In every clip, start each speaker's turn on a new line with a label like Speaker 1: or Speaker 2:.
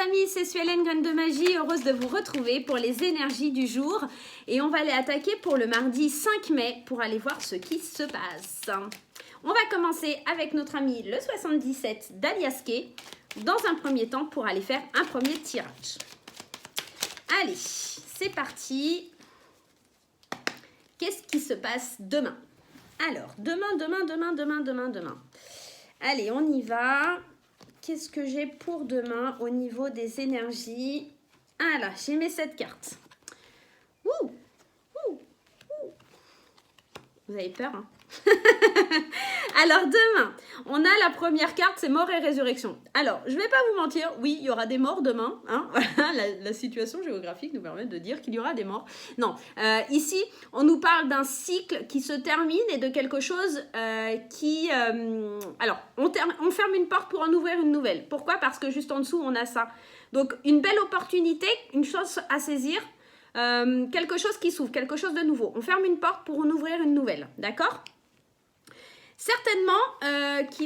Speaker 1: amis, c'est Suelen, Graine de Magie, heureuse de vous retrouver pour les énergies du jour. Et on va aller attaquer pour le mardi 5 mai pour aller voir ce qui se passe. On va commencer avec notre ami le 77 d'Aliaske dans un premier temps pour aller faire un premier tirage. Allez, c'est parti. Qu'est-ce qui se passe demain? Alors, demain. Allez, on y va. Qu'est-ce que j'ai pour demain au niveau des énergies? Ah là, j'ai mes 7 cartes. Ouh. Vous avez peur, hein? Alors demain, on a la première carte, c'est mort et résurrection. Alors, je ne vais pas vous mentir, oui, il y aura des morts demain. Hein. la situation géographique nous permet de dire qu'il y aura des morts. Non, ici, on nous parle d'un cycle qui se termine et de quelque chose alors, on ferme une porte pour en ouvrir une nouvelle. Pourquoi? Parce que juste en dessous, on a ça. Donc, une belle opportunité, une chose à saisir. Quelque chose qui s'ouvre, quelque chose de nouveau. On ferme une porte pour en ouvrir une nouvelle, d'accord? Certainement,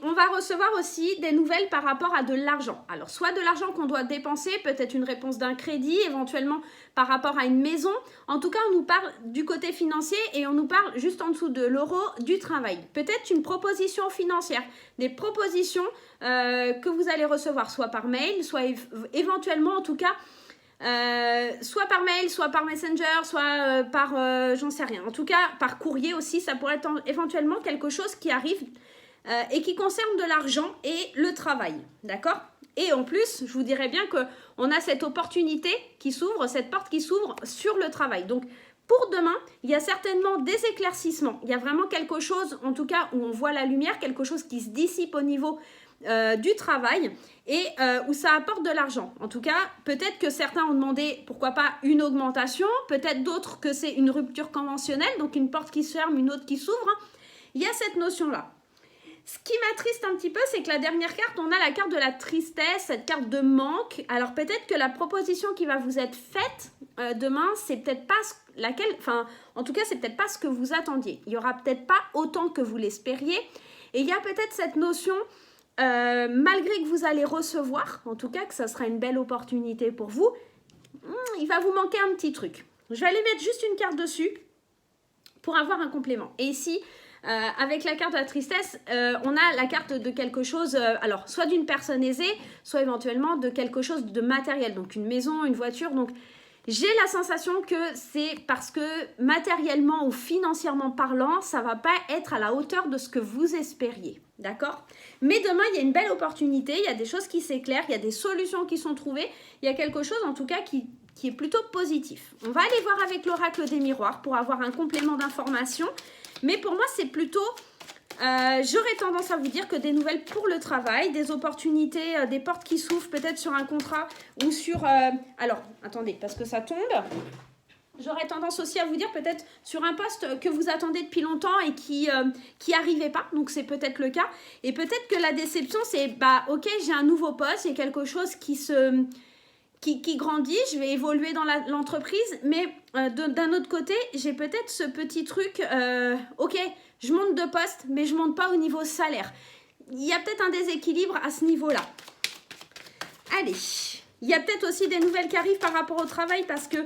Speaker 1: on va recevoir aussi des nouvelles par rapport à de l'argent. Alors, soit de l'argent qu'on doit dépenser, peut-être une réponse d'un crédit, éventuellement par rapport à une maison. En tout cas, on nous parle du côté financier et on nous parle juste en dessous de l'euro du travail. Peut-être une proposition financière, des propositions que vous allez recevoir soit par mail, soit éventuellement en tout cas soit par mail, soit par Messenger, soit par, j'en sais rien. En tout cas, par courrier aussi, ça pourrait être éventuellement quelque chose qui arrive et qui concerne de l'argent et le travail, d'accord? Et en plus, je vous dirais bien qu'on a cette opportunité qui s'ouvre, cette porte qui s'ouvre sur le travail. Donc, pour demain, il y a certainement des éclaircissements. Il y a vraiment quelque chose, en tout cas, où on voit la lumière, quelque chose qui se dissipe au niveau du travail et où ça apporte de l'argent. En tout cas, peut-être que certains ont demandé, pourquoi pas, une augmentation, peut-être d'autres que c'est une rupture conventionnelle, donc une porte qui se ferme, une autre qui s'ouvre. Il y a cette notion-là. Ce qui m'attriste un petit peu, c'est que la dernière carte, on a la carte de la tristesse, cette carte de manque. Alors peut-être que la proposition qui va vous être faite demain, c'est peut-être pas laquelle, enfin, en tout cas, c'est peut-être pas ce que vous attendiez. Il y aura peut-être pas autant que vous l'espériez. Et il y a peut-être cette notion malgré que vous allez recevoir, en tout cas que ça sera une belle opportunité pour vous, il va vous manquer un petit truc. Je vais aller mettre juste une carte dessus pour avoir un complément. Et ici, avec la carte de la tristesse, on a la carte de quelque chose, alors soit d'une personne aisée, soit éventuellement de quelque chose de matériel, donc une maison, une voiture. Donc j'ai la sensation que c'est parce que matériellement ou financièrement parlant, ça ne va pas être à la hauteur de ce que vous espériez. D'accord? Mais demain, il y a une belle opportunité, il y a des choses qui s'éclairent, il y a des solutions qui sont trouvées, il y a quelque chose en tout cas qui est plutôt positif. On va aller voir avec l'oracle des miroirs pour avoir un complément d'information. Mais pour moi, c'est plutôt, j'aurais tendance à vous dire que des nouvelles pour le travail, des opportunités, des portes qui s'ouvrent peut-être sur un contrat ou sur... alors, attendez, parce que ça tombe. J'aurais tendance aussi à vous dire peut-être sur un poste que vous attendez depuis longtemps et qui n'arrivait pas. Donc, c'est peut-être le cas. Et peut-être que la déception, c'est, bah, ok, j'ai un nouveau poste, il y a quelque chose qui grandit, je vais évoluer dans l'entreprise. Mais d'un autre côté, j'ai peut-être ce petit truc, ok, je monte de poste, mais je ne monte pas au niveau salaire. Il y a peut-être un déséquilibre à ce niveau-là. Allez, il y a peut-être aussi des nouvelles qui arrivent par rapport au travail parce que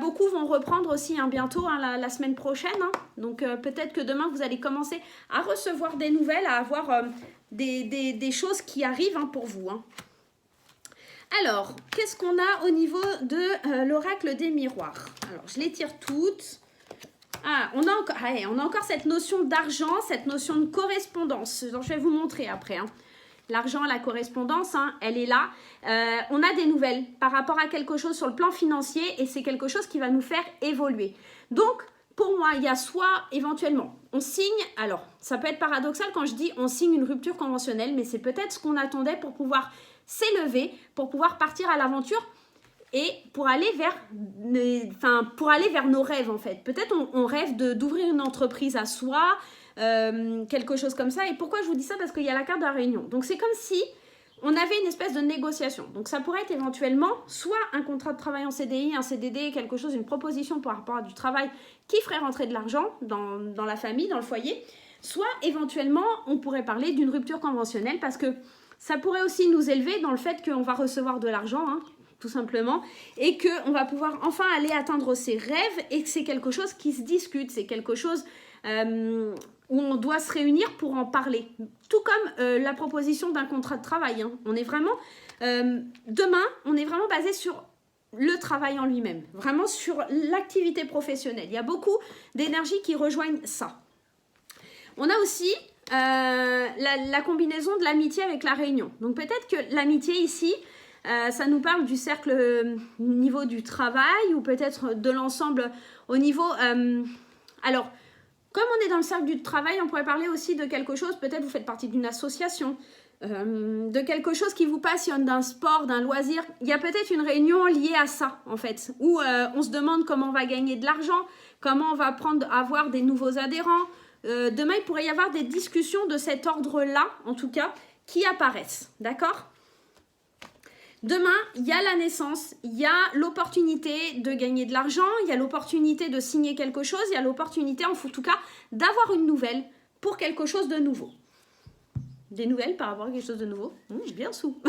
Speaker 1: beaucoup vont reprendre aussi bientôt, la semaine prochaine. Hein. Donc peut-être que demain, vous allez commencer à recevoir des nouvelles, à avoir des choses qui arrivent pour vous. Hein. Alors, qu'est-ce qu'on a au niveau de l'oracle des miroirs? Alors, je les tire toutes. Ah, on a encore cette notion d'argent, cette notion de correspondance. Donc, je vais vous montrer après. Hein. L'argent, la correspondance, elle est là. On a des nouvelles par rapport à quelque chose sur le plan financier et c'est quelque chose qui va nous faire évoluer. Donc, pour moi, il y a soit éventuellement, on signe, alors ça peut être paradoxal quand je dis on signe une rupture conventionnelle, mais c'est peut-être ce qu'on attendait pour pouvoir s'élever, pour pouvoir partir à l'aventure et pour aller vers nos rêves en fait. Peut-être on rêve d'ouvrir une entreprise à soi, quelque chose comme ça. Et pourquoi je vous dis ça? Parce qu'il y a la carte de la réunion. Donc c'est comme si on avait une espèce de négociation. Donc ça pourrait être éventuellement soit un contrat de travail en CDI, un CDD, quelque chose, une proposition par rapport à du travail qui ferait rentrer de l'argent dans la famille, dans le foyer. Soit éventuellement on pourrait parler d'une rupture conventionnelle parce que Ça pourrait aussi nous élever dans le fait qu'on va recevoir de l'argent, hein, tout simplement, et qu'on va pouvoir enfin aller atteindre ses rêves et que c'est quelque chose qui se discute, c'est quelque chose où on doit se réunir pour en parler. Tout comme la proposition d'un contrat de travail. Hein. On est vraiment, demain, on est vraiment basé sur le travail en lui-même, vraiment sur l'activité professionnelle. Il y a beaucoup d'énergie qui rejoignent ça. On a aussi la combinaison de l'amitié avec la réunion. Donc peut-être que l'amitié ici, ça nous parle du cercle au niveau du travail ou peut-être de l'ensemble au niveau... alors, comme on est dans le cercle du travail, on pourrait parler aussi de quelque chose, peut-être vous faites partie d'une association, de quelque chose qui vous passionne, d'un sport, d'un loisir. Il y a peut-être une réunion liée à ça, en fait, où on se demande comment on va gagner de l'argent, comment on va avoir des nouveaux adhérents. Demain, il pourrait y avoir des discussions de cet ordre-là, en tout cas, qui apparaissent, d'accord ? Demain, il y a la naissance, il y a l'opportunité de gagner de l'argent, il y a l'opportunité de signer quelque chose, il y a l'opportunité, en tout cas, d'avoir une nouvelle pour quelque chose de nouveau. Des nouvelles par rapport à quelque chose de nouveau. Bien sous.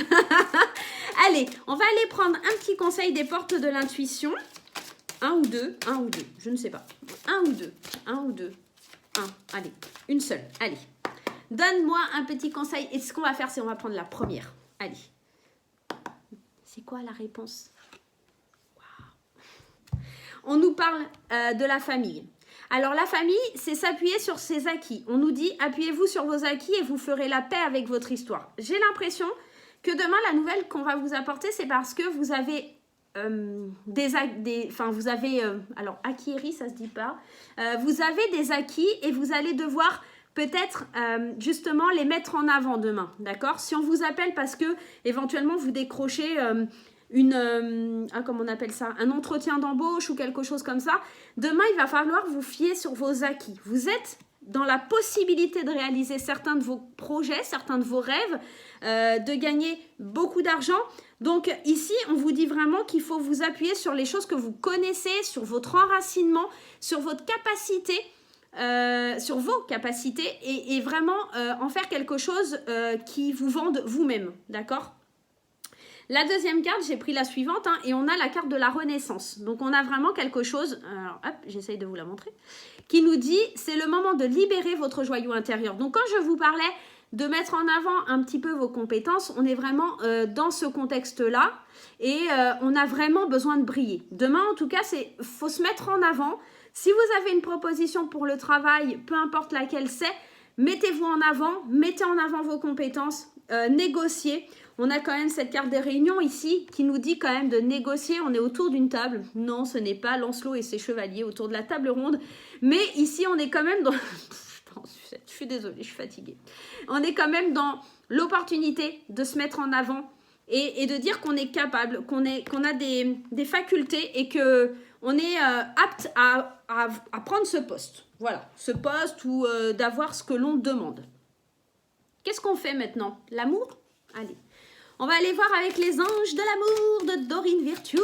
Speaker 1: Allez, on va aller prendre un petit conseil des portes de l'intuition. Un ou deux, je ne sais pas. Un ou deux. Allez, une seule, allez. Donne-moi un petit conseil. Et ce qu'on va faire, c'est on va prendre la première. Allez. C'est quoi la réponse? Wow. On nous parle de la famille. Alors la famille, c'est s'appuyer sur ses acquis. On nous dit, appuyez-vous sur vos acquis et vous ferez la paix avec votre histoire. J'ai l'impression que demain, la nouvelle qu'on va vous apporter, c'est parce que vous avez alors acquérir, ça se dit pas. Vous avez des acquis et vous allez devoir peut-être justement les mettre en avant demain, d'accord? Si on vous appelle parce que éventuellement vous décrochez comment on appelle ça, un entretien d'embauche ou quelque chose comme ça, demain il va falloir vous fier sur vos acquis. Vous êtes dans la possibilité de réaliser certains de vos projets, certains de vos rêves, de gagner beaucoup d'argent. Donc ici, on vous dit vraiment qu'il faut vous appuyer sur les choses que vous connaissez, sur votre enracinement, sur votre capacité, sur vos capacités et vraiment en faire quelque chose qui vous vende vous-même, d'accord ? La deuxième carte, j'ai pris la suivante et on a la carte de la renaissance. Donc on a vraiment quelque chose, alors hop, j'essaye de vous la montrer, qui nous dit c'est le moment de libérer votre joyau intérieur. Donc quand je vous parlais de mettre en avant un petit peu vos compétences, on est vraiment dans ce contexte-là et on a vraiment besoin de briller. Demain, en tout cas, faut se mettre en avant. Si vous avez une proposition pour le travail, peu importe laquelle c'est, mettez-vous en avant, mettez en avant vos compétences, négociez. On a quand même cette carte des réunions ici qui nous dit quand même de négocier. On est autour d'une table. Non, ce n'est pas Lancelot et ses chevaliers autour de la table ronde. Mais ici, on est quand même dans... Je suis désolée, je suis fatiguée. On est quand même dans l'opportunité de se mettre en avant et de dire qu'on est capable, qu'on a des facultés et qu'on est apte à prendre ce poste. Voilà, ce poste ou d'avoir ce que l'on demande. Qu'est-ce qu'on fait maintenant? L'amour? Allez. On va aller voir avec les anges de l'amour de Dorine Virtue.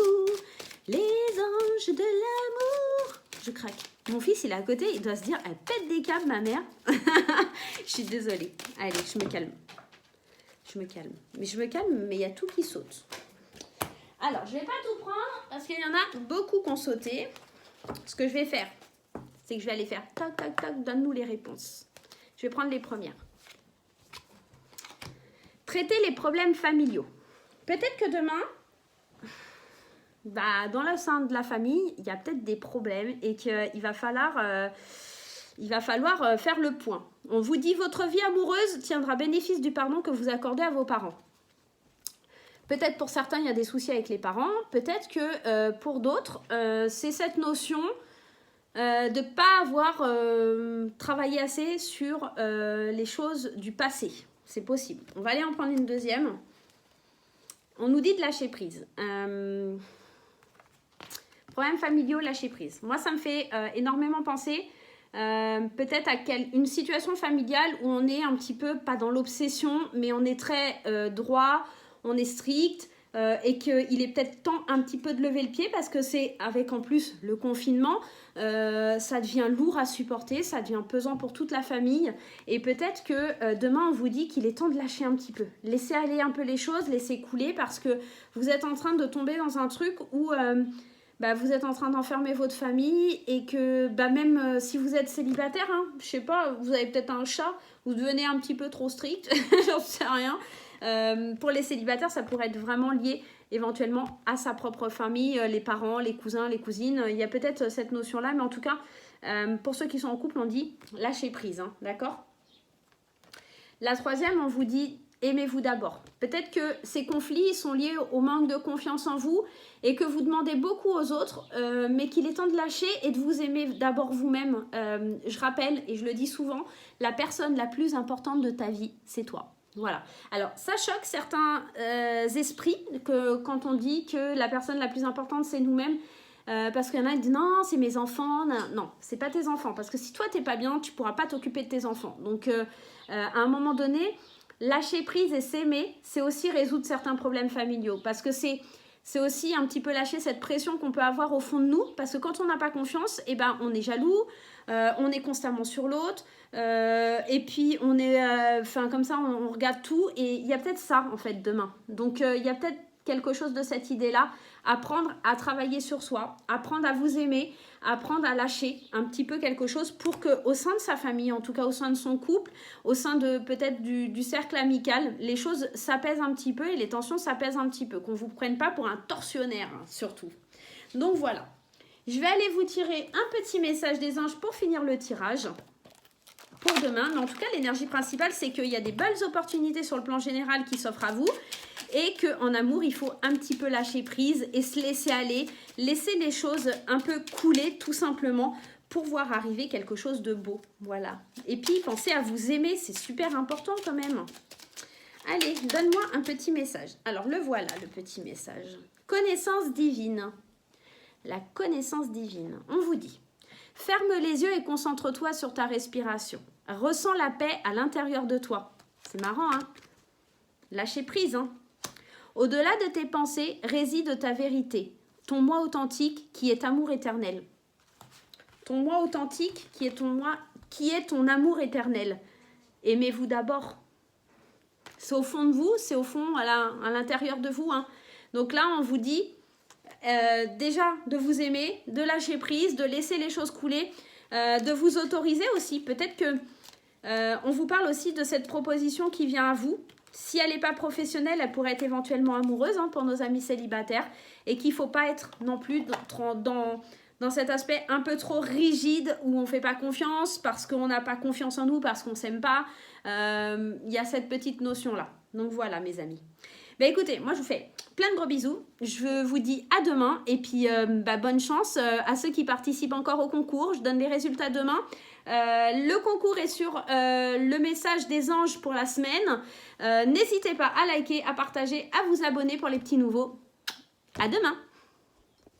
Speaker 1: Les anges de l'amour. Je craque. Mon fils, il est à côté, il doit se dire, elle pète des câbles, ma mère. Je suis désolée. Allez, je me calme. Mais je me calme, mais il y a tout qui saute. Alors, je ne vais pas tout prendre parce qu'il y en a beaucoup qui ont sauté. Ce que je vais faire, c'est que je vais aller faire toc, toc, toc, donne-nous les réponses. Je vais prendre les premières. Traiter les problèmes familiaux. Peut-être que demain, dans le sein de la famille, il y a peut-être des problèmes et qu'il va falloir faire le point. On vous dit votre vie amoureuse tiendra bénéfice du pardon que vous accordez à vos parents. Peut-être pour certains, il y a des soucis avec les parents. Peut-être que pour d'autres, c'est cette notion de ne pas avoir travaillé assez sur les choses du passé. C'est possible. On va aller en prendre une deuxième. On nous dit de lâcher prise. Problèmes familiaux, lâcher prise. Moi, ça me fait énormément penser peut-être à une situation familiale où on est un petit peu, pas dans l'obsession, mais on est très droit, on est strict. et qu'il est peut-être temps un petit peu de lever le pied parce que c'est avec en plus le confinement, ça devient lourd à supporter, ça devient pesant pour toute la famille et peut-être que demain on vous dit qu'il est temps de lâcher un petit peu. Laissez aller un peu les choses, laissez couler parce que vous êtes en train de tomber dans un truc où vous êtes en train d'enfermer votre famille et que même si vous êtes célibataire, hein, je sais pas, vous avez peut-être un chat, vous devenez un petit peu trop strict, j'en sais rien. Pour les célibataires, ça pourrait être vraiment lié éventuellement à sa propre famille, les parents, les cousins, les cousines. Il y a peut-être cette notion-là, mais en tout cas, pour ceux qui sont en couple, on dit lâcher prise, hein, d'accord? La troisième, on vous dit aimez-vous d'abord. Peut-être que ces conflits sont liés au manque de confiance en vous et que vous demandez beaucoup aux autres, mais qu'il est temps de lâcher et de vous aimer d'abord vous-même. Je rappelle, et je le dis souvent, la personne la plus importante de ta vie, c'est toi. Voilà. Alors, ça choque certains esprits que quand on dit que la personne la plus importante, c'est nous-mêmes. Parce qu'il y en a qui disent non, c'est mes enfants. Non, c'est pas tes enfants. Parce que si toi, t'es pas bien, tu pourras pas t'occuper de tes enfants. Donc, à un moment donné, lâcher prise et s'aimer, c'est aussi résoudre certains problèmes familiaux. Parce que c'est aussi un petit peu lâcher cette pression qu'on peut avoir au fond de nous. Parce que quand on n'a pas confiance, on est jaloux, on est constamment sur l'autre. Et puis on est comme ça on regarde tout et il y a peut-être ça en fait demain, donc il y a peut-être quelque chose de cette idée là, apprendre à travailler sur soi, apprendre à vous aimer, apprendre à lâcher un petit peu quelque chose pour que au sein de sa famille, en tout cas au sein de son couple, au sein de peut-être du cercle amical, les choses s'apaisent un petit peu et les tensions s'apaisent un petit peu, qu'on ne vous prenne pas pour un tortionnaire hein, surtout. Donc voilà, je vais aller vous tirer un petit message des anges pour finir le tirage pour demain, mais en tout cas l'énergie principale c'est qu'il y a des belles opportunités sur le plan général qui s'offrent à vous et qu'en amour il faut un petit peu lâcher prise et se laisser aller, laisser les choses un peu couler tout simplement pour voir arriver quelque chose de beau, voilà. Et puis pensez à vous aimer, c'est super important quand même. Allez, donne-moi un petit message. Alors le voilà le petit message. Connaissance divine. La connaissance divine, on vous dit. Ferme les yeux et concentre-toi sur ta respiration. Ressens la paix à l'intérieur de toi. C'est marrant, hein? Lâcher prise, hein? Au-delà de tes pensées réside ta vérité, ton moi authentique qui est amour éternel. Ton moi authentique qui est ton amour éternel. Aimez-vous d'abord. C'est au fond de vous, c'est au fond à l'intérieur de vous, hein? Donc là, on vous dit déjà de vous aimer, de lâcher prise, de laisser les choses couler, de vous autoriser aussi. Peut-être que on vous parle aussi de cette proposition qui vient à vous. Si elle n'est pas professionnelle, elle pourrait être éventuellement amoureuse hein, pour nos amis célibataires et qu'il ne faut pas être non plus dans cet aspect un peu trop rigide où on ne fait pas confiance parce qu'on n'a pas confiance en nous, parce qu'on ne s'aime pas. Il y a cette petite notion-là. Donc voilà mes amis. Écoutez, moi je vous fais plein de gros bisous. Je vous dis à demain et puis bonne chance à ceux qui participent encore au concours. Je donne les résultats demain. Le concours est sur le message des anges pour la semaine. N'hésitez pas à liker, à partager, à vous abonner pour les petits nouveaux. À demain!